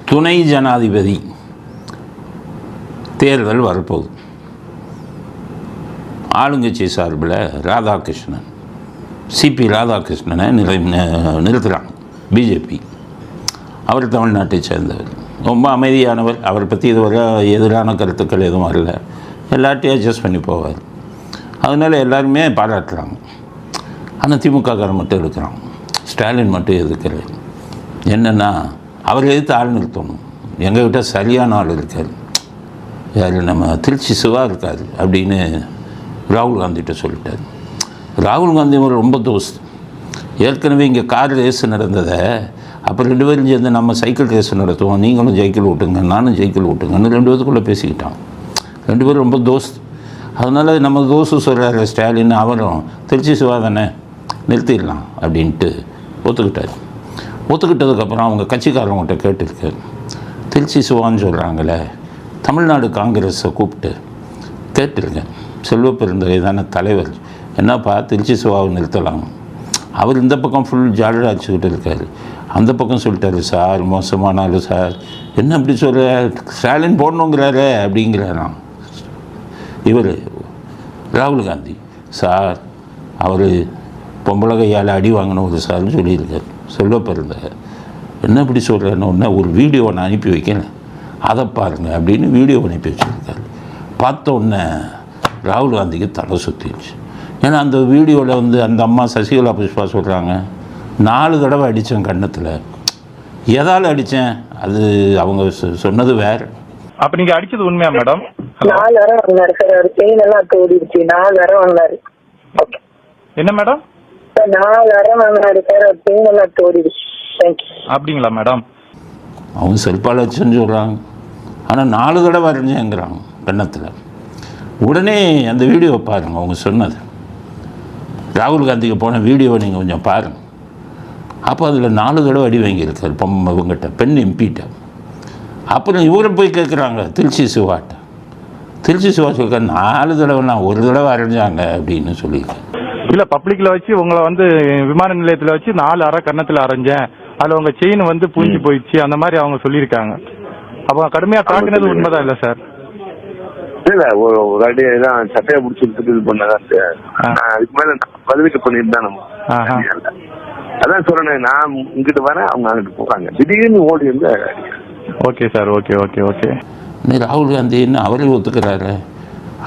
துணை ஜனாதிபதி தேர்தல் வரப்போகுது. ஆளுங்கட்சி சார்பில் ராதாகிருஷ்ணன், சிபி ராதாகிருஷ்ணனை நிறுத்துகிறாங்க பிஜேபி. அவர் தமிழ்நாட்டை சேர்ந்தவர், ரொம்ப அமைதியானவர். அவரை பற்றி இதுவரை எதிரான கருத்துக்கள் எதுவும் வரல, எல்லாத்தையும் அட்ஜஸ்ட் பண்ணி போவார். அதனால் எல்லாருமே பாராட்டுறாங்க. ஆனால் திமுககாரன் மட்டும் இருக்கிறான், ஸ்டாலின் மட்டும் எதிர்க்கிறார். என்னென்னா அவர் எதிர்த்து ஆள் நிறுத்தணும். எங்கள்கிட்ட சரியான ஆள் இருக்கார், யார் நம்ம திருச்சி சிவா இருக்கார் அப்படின்னு ராகுல் காந்திகிட்ட சொல்லிட்டார். ராகுல் காந்தி ஒரு ரொம்ப தோஸ்து. ஏற்கனவே இங்கே கார் ரேஸ் நடந்ததை அப்போ 2 பேரும் சேர்ந்து நம்ம சைக்கிள் ரேஸ் நடத்துவோம், நீங்களும் சைக்கிள் ஓட்டுங்க நானும் சைக்கிள் ஓட்டுங்கன்னு 2 பேருக்குள்ளே பேசிக்கிட்டான். 2 பேரும் ரொம்ப தோஸ்து. அதனால் நம்ம தோஸ்து சொல்கிறாரு ஸ்டாலின், அவரும் திருச்சி சிவா தானே நிறுத்திடலாம் அப்படின்ட்டு ஒத்துக்கிட்டார். ஒத்துக்கிட்டதுக்கப்புறம் அவங்க கட்சிக்காரவங்கள்ட்ட கேட்டிருக்காரு, திருச்சி சிவான்னு சொல்கிறாங்களே, தமிழ்நாடு காங்கிரஸை கூப்பிட்டு கேட்டிருக்கேன், செல்வ பெருந்தகை தானே தலைவர், என்னப்பா திருச்சி சிவாவை நிறுத்தலாம். அவர் இந்த பக்கம் ஃபுல் ஜாலியாக அடிச்சுக்கிட்டு இருக்கார், அந்த பக்கம் சொல்லிட்டாரு, சார் மோசமானாலும் சார் என்ன அப்படி சொல்கிற, ஸ்டாலின் போடணுங்கிறாரு அப்படிங்கிறாராம். இவர் ராகுல் காந்தி, சார் அவர் பொம்பளை கையால் அடி வாங்கின ஒரு சார்னு சொல்லியிருக்கார் செல்வ பெருந்தகை. என்ன இப்படி சொல்கிறேன்னு ஒன்று ஒரு வீடியோ நான் அனுப்பி வைக்கிறேன், அதை பாருங்கள் அப்படின்னு வீடியோ அனுப்பி வச்சுருக்காரு. பார்த்தோன்னே ராகுல் காந்திக்கு தலை சுற்றிடுச்சு. ஏன்னா அந்த வீடியோவில் அந்த அம்மா சசிகலா புஷ்பா சொல்கிறாங்க, 4 தடவை அடித்தேன் கன்னத்தில். எதால் அடித்தேன் அது அவங்க சொன்னது வேறு. அப்போ நீங்கள் அடித்தது உண்மையா மேடம்? 4 வாரம் வந்தாரு சார், அவர் செயின் எல்லாம் தோடிடுச்சு. 4 வாரம் வந்தாரு. என்ன மேடம்? 4 வாரம் வந்தாரு சார், அவர் செயின் எல்லாம் தோடிடுச்சு. அப்படிங்களா மேடம்? அவங்க செல்பால் வச்சுன்னு சொல்கிறாங்க, ஆனால் 4 தடவை அரைஞ்சேங்கிறாங்க கன்னத்தில். உடனே அந்த வீடியோவை பாருங்கள், அவங்க சொன்னது ராகுல் காந்திக்கு போன வீடியோவை நீங்கள் கொஞ்சம் பாருங்கள். அப்போ அதில் 4 தடவை அடி வாங்கியிருக்காரு இவங்ககிட்ட, பெண் எம்பிட்ட. அப்புறம் இவரை போய் கேட்குறாங்க திருச்சி சிவாட்ட. திருச்சி சிவா சொல்லிருக்க, 4 தடவை நான் 1 தடவை அரைஞ்சாங்க அப்படின்னு சொல்லியிருக்கேன். இல்லை, பப்ளிக்கில் வச்சு உங்களை விமான நிலையத்தில் வச்சு 4 அரை கன்னத்தில் அரைஞ்சேன், அதில் உங்கள் செயின் பூஞ்சி போயிடுச்சு அந்த மாதிரி அவங்க சொல்லியிருக்காங்க. அப்போ கடுமையாக தாக்கினது உண்மைதான் இல்லை சார்? இல்ல, ஒரு அடி தான் சட்டையை பிடிச்சிட்டு இது பண்ணதான். அதுக்கு மேல பதிலுக்கு பண்ணிட்டு தான் நம்ம அதான் சொல்றேன், நான் இங்கிட்டு வரேன், அவங்க அங்கிட்டு போறாங்க, திடீர்னு ஓடி வந்து. Okay sir, okay okay okay. ராகுல் காந்தின்னு அவரே ஒத்துக்கிறாரு.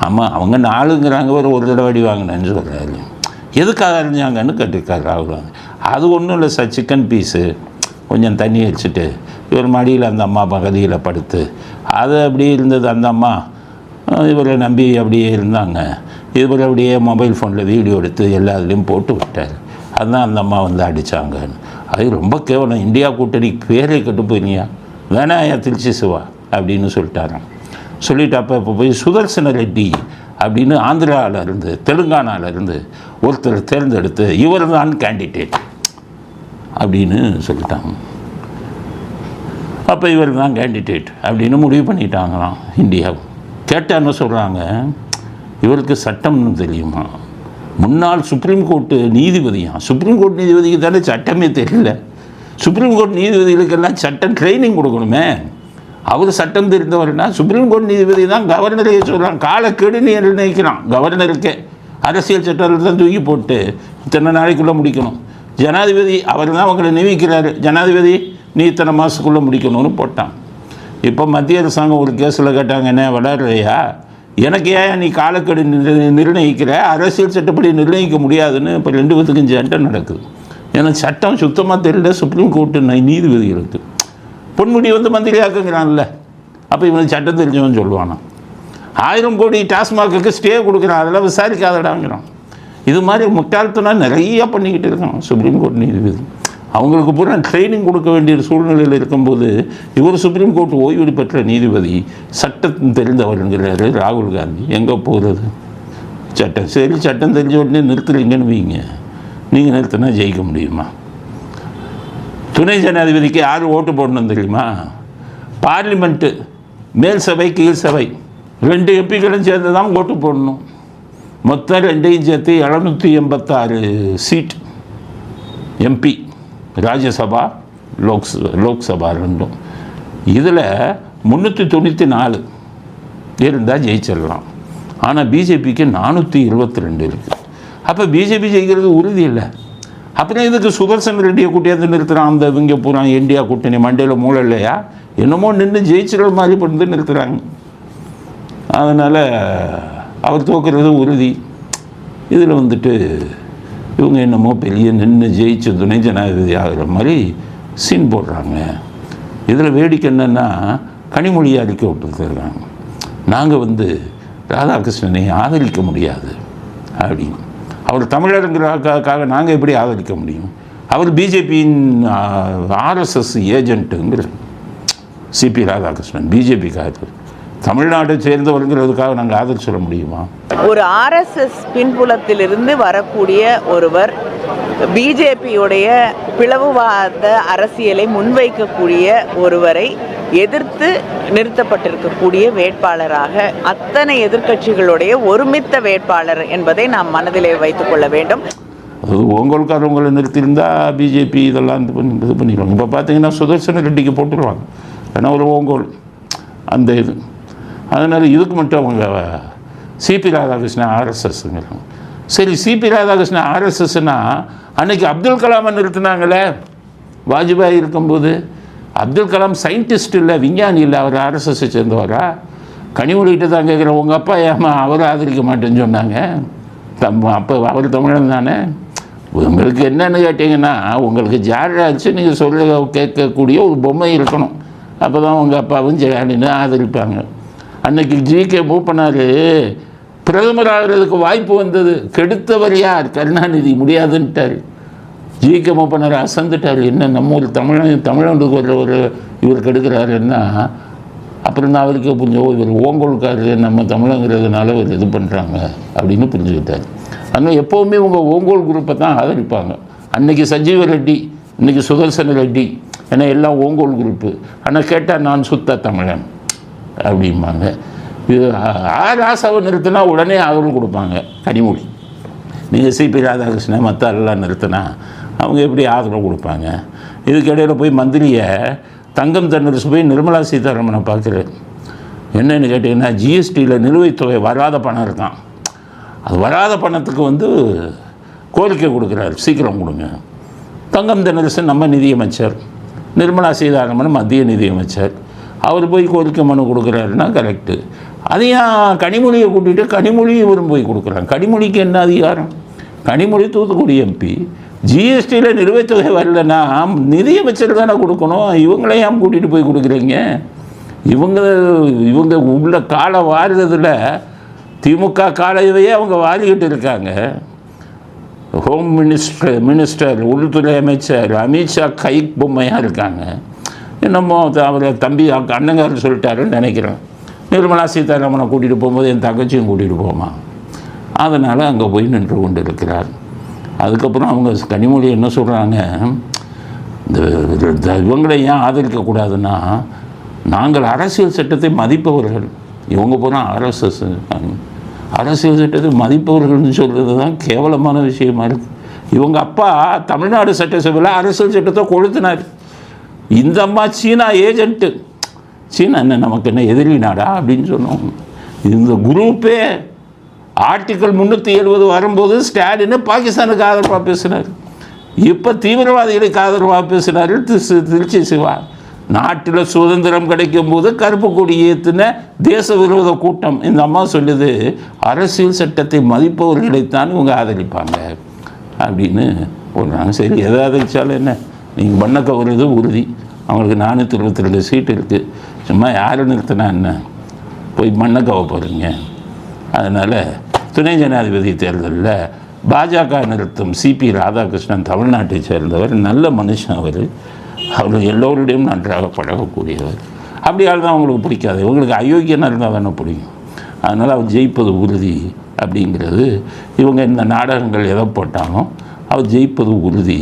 ஆமாம், அவங்க 4ங்கிறாங்க, ஒரு தடவை அடி வாங்கினேன்னு சொல்கிறாரு. எதுக்காக அறிஞ்சாங்கன்னு கேட்டிருக்காரு ராகுல் காந்தி. அது ஒன்றும் இல்லை சார், சிக்கன் பீஸு கொஞ்சம் தண்ணி வச்சுட்டு இவர் மடியில் அந்த அம்மா பகுதியில் படுத்து அது அப்படியே இருந்தது. அந்த அம்மா இவரை நம்பி அப்படியே இருந்தாங்க. இவர் அப்படியே மொபைல் ஃபோனில் வீடியோ எடுத்து எல்லாத்துலேயும் போட்டு விட்டார். அதுதான் அந்த அம்மா அடித்தாங்கன்னு. அது ரொம்ப கேவலம். இந்தியா கூட்டணிக்கு பேரே கெட்டு போயினியா, வேணாயா திருச்சி சிவா அப்படின்னு சொல்லிட்டாராம். சொல்லிட்டு இப்போ போய் சுதர்சன ரெட்டி அப்படின்னு ஆந்திராவிலேருந்து தெலுங்கானாவிலேருந்து ஒருத்தர் தேர்ந்தெடுத்து இவர் தான் கேண்டிடேட் அப்படின்னு சொல்லிட்டாங்க. அப்போ இவர் தான் கேண்டிடேட் அப்படின்னு முடிவு பண்ணிட்டாங்களாம் இந்தியாவும். கேட்டால் என்ன சொல்கிறாங்க, இவருக்கு சட்டம்னு தெரியுமா, முன்னாள் சுப்ரீம் கோர்ட்டு நீதிபதியா, சுப்ரீம் கோர்ட் நீதிபதிக்கு தானே சட்டமே தெரியல. சுப்ரீம் கோர்ட் நீதிபதிகளுக்கெல்லாம் சட்டம் ட்ரைனிங் கொடுக்கணுமே. அவர் சட்டம் தெரிந்தவர்னா சுப்ரீம் கோர்ட் நீதிபதி தான் கவர்னரையே சொல்கிறான், காலக்கெடுன்னு நிர்ணயிக்கிறான். கவர்னருக்கு அரசியல் சட்டத்தில் தான் தூக்கி போட்டு இத்தனை நாளைக்குள்ளே முடிக்கணும். ஜனாதிபதி அவர் தான் அவங்களை நியமிக்கிறாரு, ஜனாதிபதி நீ இத்தனை மாதத்துக்குள்ளே முடிக்கணும்னு போட்டான். இப்போ மத்திய அரசாங்கம் ஒரு கேஸில் கேட்டாங்க, என்ன விளையாடுறையா, எனக்கு ஏன் நீ காலக்கெடு நிர்ணயிக்கிற, அரசியல் சட்டப்படி நிர்ணயிக்க முடியாதுன்னு இப்போ 2 பேத்துக்கும் சண்டை நடக்குது. ஏன்னா சட்டம் சுத்தமாக தெரியல சுப்ரீம் கோர்ட்டு நீதிபதிகளுக்கு. பொன்முடி மந்திரியாக்குங்கிறான்ல, அப்போ இவனுக்கு சட்டம் தெரிஞ்சவன் சொல்லுவானா. 1000 கோடி டாஸ்மாக்கு ஸ்டே கொடுக்குறான், அதெல்லாம் விசாரிக்காதடாங்கிறான். இது மாதிரி முட்டாள்தனம் நிறையா பண்ணிக்கிட்டு இருக்கான் சுப்ரீம் கோர்ட் நீதிபதி. அவங்களுக்கு பூரா ட்ரைனிங் கொடுக்க வேண்டிய சூழ்நிலையில் இருக்கும்போது இவர் சுப்ரீம் கோர்ட் ஓய்வு பெற்ற நீதிபதி சட்டம் தெரிந்தவருங்கிறாரு ராகுல் காந்தி. எங்கே போகிறது சட்டம்? சரி, சட்டம் தெரிஞ்ச உடனே நிறுத்துறீங்கன்னு வைங்க, நீங்கள் நிறுத்தினா ஜெயிக்க முடியுமா? துணை ஜனாதிபதிக்கு யார் ஓட்டு போடணும் தெரியுமா? பார்லிமெண்ட்டு மேல் சபை கீழ் சபை 2 எம்பிக்களும் சேர்ந்து தான் ஓட்டு போடணும். மொத்தம் 2ஐயும் சேர்த்து 786 சீட் எம்பி, ராஜ்யசபா லோக்சபா 2. இதில் 394 இருந்தால் ஜெயிச்சிடலாம். ஆனால் பிஜேபிக்கு 422 இருக்குது. அப்போ பிஜேபி ஜெயிக்கிறது உறுதி இல்லை. அப்புறம் இதுக்கு சுதர்சன் ரெட்டியை கூட்டியாந்து நிறுத்துகிறான். அந்த இவங்க பூரா இந்தியா கூட்டணி மண்டையில் மூளை இல்லையா, என்னமோ நின்று ஜெயிச்சிட மாதிரி பண்ணி நிறுத்துகிறாங்க. அதனால் அவர் தோற்கிறது உறுதி. இதில் வந்துட்டு இவங்க என்னமோ பெரிய நின்று ஜெயிச்சு துணை ஜனாதிபதி ஆகிற மாதிரி சீன் போடுறாங்க. இதில் வேடிக்கை என்னென்னா கனிமொழியை அறிக்கை விட்டுருக்காங்க, நாங்கள் ராதாகிருஷ்ணனை ஆதரிக்க முடியாது அப்படின்னு. அவர் தமிழருங்கிறக்காக நாங்கள் எப்படி ஆதரிக்க முடியும்? அவர் பிஜேபியின் ஆர்எஸ்எஸ் ஏஜென்ட்டுங்கிற சிபி ராதாகிருஷ்ணன் பிஜேபிக்காக தமிழ்நாட்டை சேர்ந்தவருங்கிறதுக்காக நாங்கள் ஆதரிச்சு சொல்ல முடியுமா? ஒரு ஆர்எஸ்எஸ் பின்புலத்திலிருந்து வரக்கூடிய ஒருவர் பிஜேபியுடைய பிளவுவாத அரசியலை முன்வைக்கக்கூடிய ஒருவரை எதிர்த்து நிறுத்தப்பட்டிருக்கக்கூடிய வேட்பாளராக அத்தனை எதிர்க்கட்சிகளுடைய ஒருமித்த வேட்பாளர் என்பதை நாம் மனதிலே வைத்துக் கொள்ள வேண்டும். அது ஓங்கோல்காரவங்களை நிறுத்தியிருந்தா பிஜேபி இதெல்லாம் இது பண்ணிடுவாங்க. இப்போ பார்த்தீங்கன்னா சுதர்சன ரெட்டிக்கு போட்டுருவாங்க, ஏன்னா ஒரு ஓங்கோல் அந்த இது. அதனால் இதுக்கு மட்டும் அவங்க சிபி ராதாகிருஷ்ணன் ஆர்எஸ்எஸ்ங்க. சரி, சிபி ராதாகிருஷ்ணன் ஆர்எஸ்எஸ்னா அன்னைக்கு அப்துல் கலாமை நிறுத்தினாங்களே வாஜ்பாய் இருக்கும்போது. அப்துல் கலாம் சயின்டிஸ்ட் இல்லை, விஞ்ஞானி இல்லை, அவர் ஆர்எஸ்எஸ்ஸை சேர்ந்தவரா? கனிமொழிகிட்ட தான் கேட்குறேன், உங்கள் அப்பா ஏமா அவரை ஆதரிக்க மாட்டேன்னு சொன்னாங்க? அப்போ அவர் தமிழன் தானே. உங்களுக்கு என்னென்னு கேட்டிங்கன்னா, உங்களுக்கு ஜாடாச்சு நீங்கள் சொல்ல கேட்கக்கூடிய ஒரு பொம்மை இருக்கணும், அப்போ தான் உங்கள் அப்பாவும் ஜெயலலிதா ஆதரிப்பாங்க. அன்னைக்கு ஜிகே மூவ் பண்ணார், பிரதமர் ஆகிறதுக்கு வாய்ப்பு வந்தது, கெடுத்தவர் யார்? கருணாநிதி முடியாதுன்ட்டார். ஜிகே மூவ் பண்ணார், அசந்துட்டார். என்ன நம்ம ஒரு தமிழனுக்கு ஒரு இவர் கெடுக்கிறாருன்னா, அப்புறம் தான் அவருக்கு புரிஞ்சோ இவர் ஓங்கோல்காரர், நம்ம தமிழங்கிறதுனால ஒரு இது பண்ணுறாங்க அப்படின்னு புரிஞ்சுக்கிட்டார். அதனால் எப்போவுமே உங்கள் ஓங்கோல் குரூப்பை தான் ஆதரிப்பாங்க. அன்றைக்கி சஞ்சீவ ரெட்டி, இன்றைக்கி சுதர்சன ரெட்டி, ஏன்னா எல்லாம் ஓங்கோல் குரூப்பு. ஆனால் கேட்டால் நான் சுத்த தமிழன் அப்படிம்பாங்க. இது ஆராசாவை நிறுத்தினா உடனே ஆதரவு கொடுப்பாங்க கனிமொழி. நீங்கள் சிபி ராதாகிருஷ்ணன் மற்ற எல்லாம் நிறுத்தினா அவங்க எப்படி ஆதரவு கொடுப்பாங்க? இதுக்கிடையில் போய் மந்திரியை தங்கம் தென்னரசு போய் நிர்மலா சீதாராமனை பார்க்குறாரு. என்னென்னு கேட்டிங்கன்னா, ஜிஎஸ்டியில் நிலுவைத் தொகை வராத பணம் இருக்கான், அது வராத பணத்துக்கு கோரிக்கை கொடுக்குறாரு, சீக்கிரம் கொடுங்க. தங்கம் தென்னரசு நம்ம நிதியமைச்சர், நிர்மலா சீதாராமன் மத்திய நிதியமைச்சர், அவர் போய் கோரிக்கை மனு கொடுக்குறாருன்னா கரெக்டு. அதையும் கனிமொழியை கூட்டிகிட்டு கனிமொழி இவரும் போய் கொடுக்குறாங்க. கனிமொழிக்கு என்ன அதிகாரம்? கனிமொழி தூத்துக்குடி எம்பி. ஜிஎஸ்டியில் நிலுவைத் தொகை வரலன்னா நிதியமைச்சர் தானே கொடுக்கணும், இவங்களையும் கூட்டிகிட்டு போய் கொடுக்குறீங்க? இவங்க உள்ள காலை வாருறதுல திமுக காலையவையே அவங்க வாரிக்கிட்டு இருக்காங்க. ஹோம் மினிஸ்டர் உள்துறை அமைச்சர் அமித்ஷா கை பொம்மையாக இருக்காங்க. என்னமோ அவர் தம்பி அண்ணங்காரர் சொல்லிட்டாருன்னு நினைக்கிறேன். நிர்மலா சீதாராமனை கூட்டிகிட்டு போகும்போது என் தங்கச்சியும் கூட்டிகிட்டு போமா, அதனால் அங்கே போய் நின்று கொண்டு இருக்கிறார். அதுக்கப்புறம் அவங்க கனிமொழி என்ன சொல்கிறாங்க, இந்த இவங்களை ஏன் ஆதரிக்கக்கூடாதுன்னா, நாங்கள் அரசியல் சட்டத்தை மதிப்பவர்கள், இவங்க போனால் ஆர்எஸ்எஸ் அரசியல் சட்டத்தை மதிப்பவர்கள்னு சொல்கிறது தான் கேவலமான விஷயமா இருக்குது. இவங்க அப்பா தமிழ்நாடு சட்டசபையில் அரசியல் சட்டத்தை கொளுத்தினார். இந்த அம்மா சீனா ஏஜென்ட்டு. சீனா என்ன நமக்கு என்ன எதிரி நாடா அப்படின்னு சொன்னோம். இந்த குரூப்பே ஆர்டிக்கல் 370 வரும்போது ஸ்டாலின் பாகிஸ்தானுக்கு ஆதரவாக பேசினார். இப்போ தீவிரவாதிகளுக்கு ஆதரவாக பேசினார் திருச்சி சிவா. நாட்டில் சுதந்திரம் கிடைக்கும் போது கருப்பு கொடி ஏற்றின தேச விரோத கூட்டம். இந்த அம்மா சொல்லுது, அரசியல் சட்டத்தை மதிப்பவர்களைத்தான் இவங்க ஆதரிப்பாங்க அப்படின்னு போடுறாங்க. சரி, எதை ஆதரித்தாலும் என்ன, நீங்கள் பண்ண கவுறது உறுதி. அவங்களுக்கு 422 சீட்டு இருக்குது. சும்மா யாரை நிறுத்தினா என்ன, போய் மண்ணை கவ போகிறீங்க. அதனால் துணை ஜனாதிபதி தேர்தலில் பாஜக நிறுத்தும் சிபி ராதாகிருஷ்ணன் தமிழ்நாட்டை சேர்ந்தவர், நல்ல மனுஷன். அவர் எல்லோருடையும் நன்றாக பழகக்கூடியவர். அப்படியால் தான் அவங்களுக்கு பிடிக்காது. இவங்களுக்கு அயோக்கியனாக இருந்தால் தானே பிடிக்கும். அதனால் அவர் ஜெயிப்பது உறுதி அப்படிங்கிறது, இவங்க இந்த நாடகங்கள் எதை போட்டாலும் அவர் ஜெயிப்பது உறுதி.